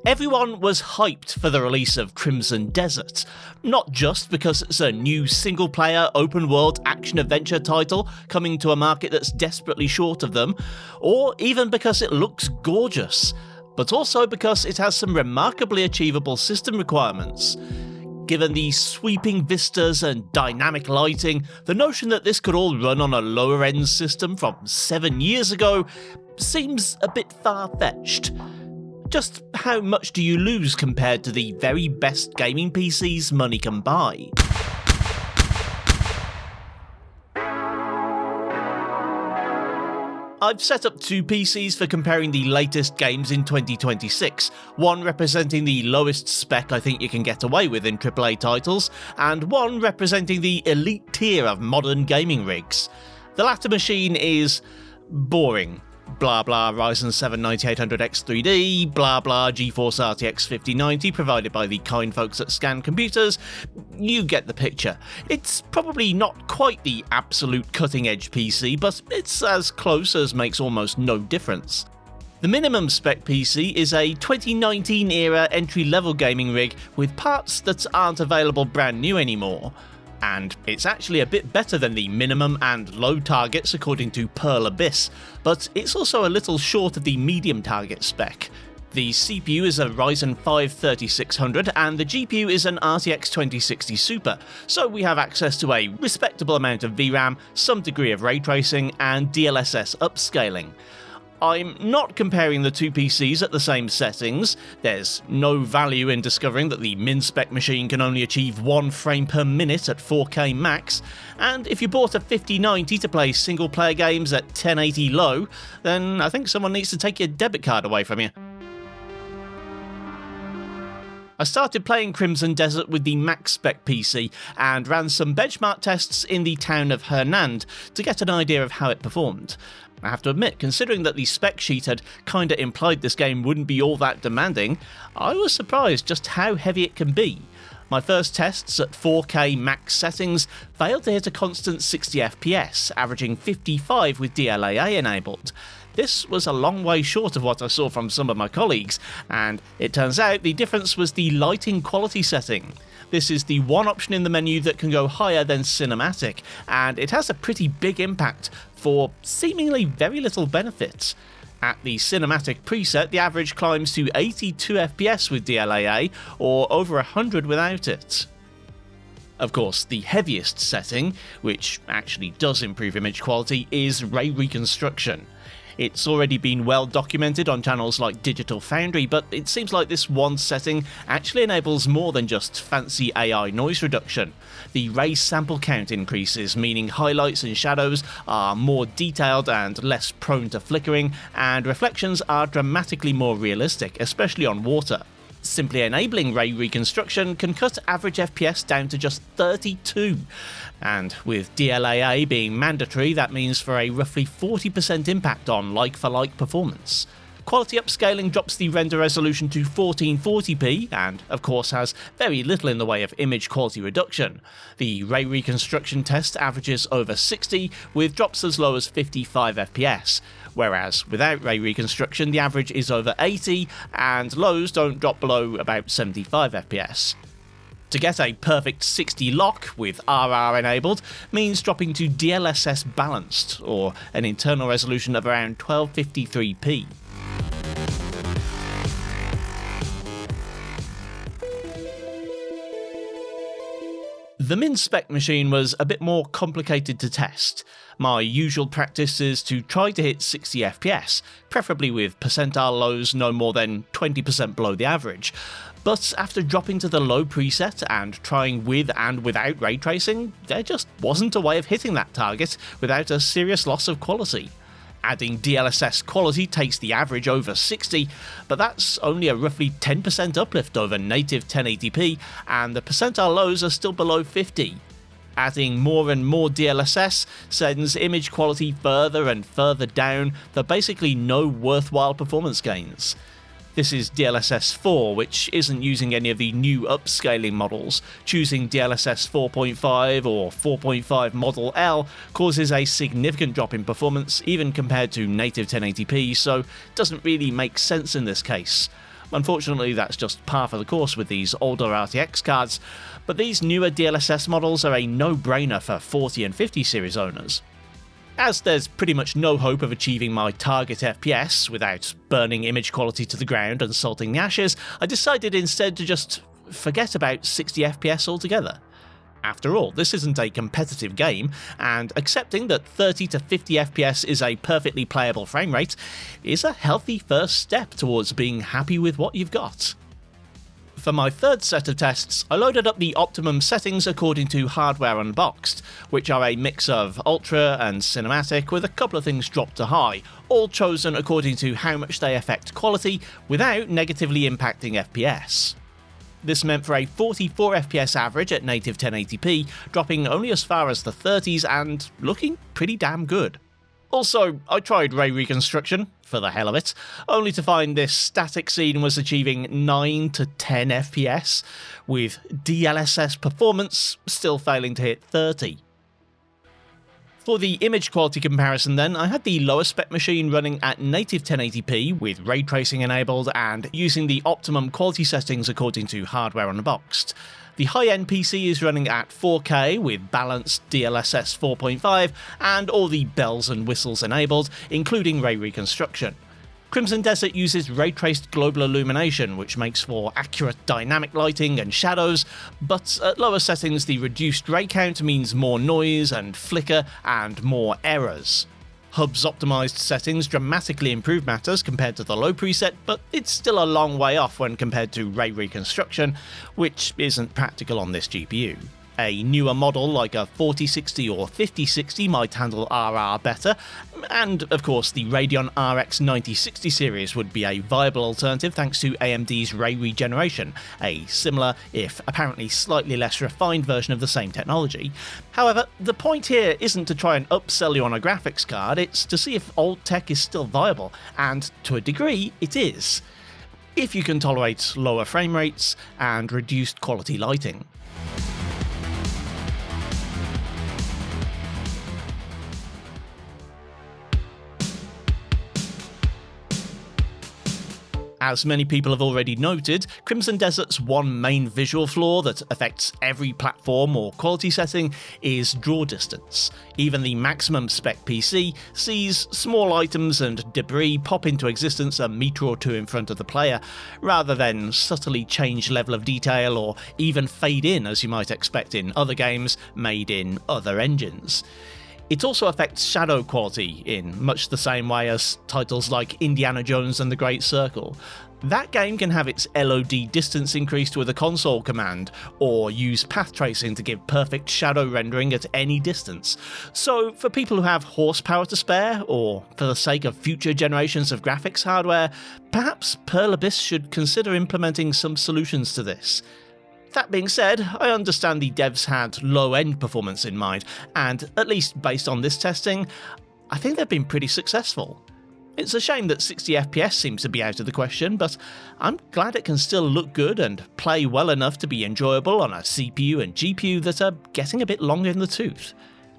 Everyone was hyped for the release of Crimson Desert, not just because it's a new single-player, open-world action-adventure title coming to a market that's desperately short of them, or even because it looks gorgeous, but also because it has some remarkably achievable system requirements. Given the sweeping vistas and dynamic lighting, the notion that this could all run on a lower-end system from 7 years ago seems a bit far-fetched. Just how much do you lose compared to the very best gaming PCs money can buy? I've set up two PCs for comparing the latest games in 2026, one representing the lowest spec I think you can get away with in AAA titles, and one representing the elite tier of modern gaming rigs. The latter machine is boring. Blah blah Ryzen 7 9800X 3D, blah blah GeForce RTX 5090 provided by the kind folks at Scan Computers. You get the picture. It's probably not quite the absolute cutting edge PC, but it's as close as makes almost no difference. The Minimum Spec PC is a 2019 era entry-level gaming rig with parts that aren't available brand new anymore. And it's actually a bit better than the minimum and low targets according to Pearl Abyss, but it's also a little short of the medium target spec. The CPU is a Ryzen 5 3600 and the GPU is an RTX 2060 Super, so we have access to a respectable amount of VRAM, some degree of ray tracing, and DLSS upscaling. I'm not comparing the two PCs at the same settings. There's no value in discovering that the Min Spec machine can only achieve 1 frame per minute at 4K max, and if you bought a 5090 to play single player games at 1080 low, then I think someone needs to take your debit card away from you. I started playing Crimson Desert with the Max Spec PC and ran some benchmark tests in the town of Hernand to get an idea of how it performed. I have to admit, considering that the spec sheet had kinda implied this game wouldn't be all that demanding, I was surprised just how heavy it can be. My first tests at 4K max settings failed to hit a constant 60 FPS, averaging 55 with DLAA enabled. This was a long way short of what I saw from some of my colleagues, and it turns out the difference was the lighting quality setting. This is the one option in the menu that can go higher than cinematic, and it has a pretty big impact for seemingly very little benefit. At the cinematic preset, the average climbs to 82 FPS with DLAA, or over 100 without it. Of course, the heaviest setting, which actually does improve image quality, is ray reconstruction. It's already been well documented on channels like Digital Foundry, but it seems like this one setting actually enables more than just fancy AI noise reduction. The ray sample count increases, meaning highlights and shadows are more detailed and less prone to flickering, and reflections are dramatically more realistic, especially on water. Simply enabling ray reconstruction can cut average FPS down to just 32, and with DLAA being mandatory, that means for a roughly 40% impact on like-for-like performance. Quality upscaling drops the render resolution to 1440p, and of course has very little in the way of image quality reduction. The ray reconstruction test averages over 60, with drops as low as 55 FPS. Whereas without ray reconstruction the average is over 80 and lows don't drop below about 75 FPS. To get a perfect 60 lock with RR enabled means dropping to DLSS balanced, or an internal resolution of around 1253p. The Min Spec machine was a bit more complicated to test. My usual practice is to try to hit 60 FPS, preferably with percentile lows no more than 20% below the average. But after dropping to the low preset and trying with and without ray tracing, there just wasn't a way of hitting that target without a serious loss of quality. Adding DLSS quality takes the average over 60, but that's only a roughly 10% uplift over native 1080p, and the percentile lows are still below 50. Adding more and more DLSS sends image quality further and further down for basically no worthwhile performance gains. This is DLSS 4, which isn't using any of the new upscaling models. Choosing DLSS 4.5 or 4.5 Model L causes a significant drop in performance even compared to native 1080p, so it doesn't really make sense in this case. Unfortunately, that's just par for the course with these older RTX cards, but these newer DLSS models are a no-brainer for 40 and 50 series owners. As there's pretty much no hope of achieving my target FPS without burning image quality to the ground and salting the ashes, I decided instead to just forget about 60 FPS altogether. After all, this isn't a competitive game, and accepting that 30 to 50 FPS is a perfectly playable frame rate is a healthy first step towards being happy with what you've got. For my third set of tests, I loaded up the optimum settings according to Hardware Unboxed, which are a mix of Ultra and Cinematic with a couple of things dropped to high, all chosen according to how much they affect quality without negatively impacting FPS. This meant for a 44 FPS average at native 1080p, dropping only as far as the 30s and looking pretty damn good. Also, I tried ray reconstruction, for the hell of it, only to find this static scene was achieving 9 to 10 FPS, with DLSS performance still failing to hit 30. For the image quality comparison then, I had the lower spec machine running at native 1080p with ray tracing enabled and using the optimum quality settings according to Hardware Unboxed. The high-end PC is running at 4K with balanced DLSS 4.5 and all the bells and whistles enabled, including ray reconstruction. Crimson Desert uses ray-traced global illumination, which makes for accurate dynamic lighting and shadows, but at lower settings the reduced ray count means more noise and flicker and more errors. Hub's optimized settings dramatically improve matters compared to the low preset, but it's still a long way off when compared to ray reconstruction, which isn't practical on this GPU. A newer model like a 4060 or 5060 might handle RR better, and of course the Radeon RX 9060 series would be a viable alternative thanks to AMD's ray regeneration, a similar, if apparently slightly less refined version of the same technology. However, the point here isn't to try and upsell you on a graphics card, it's to see if old tech is still viable, and to a degree it is, if you can tolerate lower frame rates and reduced quality lighting. As many people have already noted, Crimson Desert's one main visual flaw that affects every platform or quality setting is draw distance. Even the maximum spec PC sees small items and debris pop into existence a metre or two in front of the player, rather than subtly change level of detail or even fade in as you might expect in other games made in other engines. It also affects shadow quality in much the same way as titles like Indiana Jones and the Great Circle. That game can have its LOD distance increased with a console command, or use path tracing to give perfect shadow rendering at any distance. So for people who have horsepower to spare, or for the sake of future generations of graphics hardware, perhaps Pearl Abyss should consider implementing some solutions to this. That being said, I understand the devs had low-end performance in mind, and at least based on this testing, I think they've been pretty successful. It's a shame that 60 FPS seems to be out of the question, but I'm glad it can still look good and play well enough to be enjoyable on a CPU and GPU that are getting a bit long in the tooth.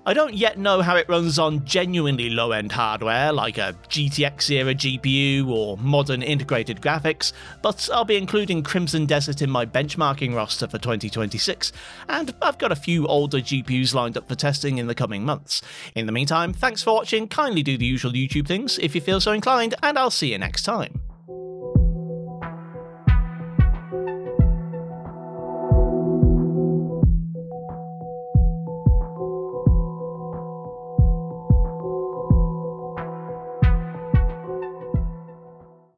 I don't yet know how it runs on genuinely low-end hardware like a GTX-era GPU or modern integrated graphics, but I'll be including Crimson Desert in my benchmarking roster for 2026, and I've got a few older GPUs lined up for testing in the coming months. In the meantime, thanks for watching, kindly do the usual YouTube things if you feel so inclined, and I'll see you next time.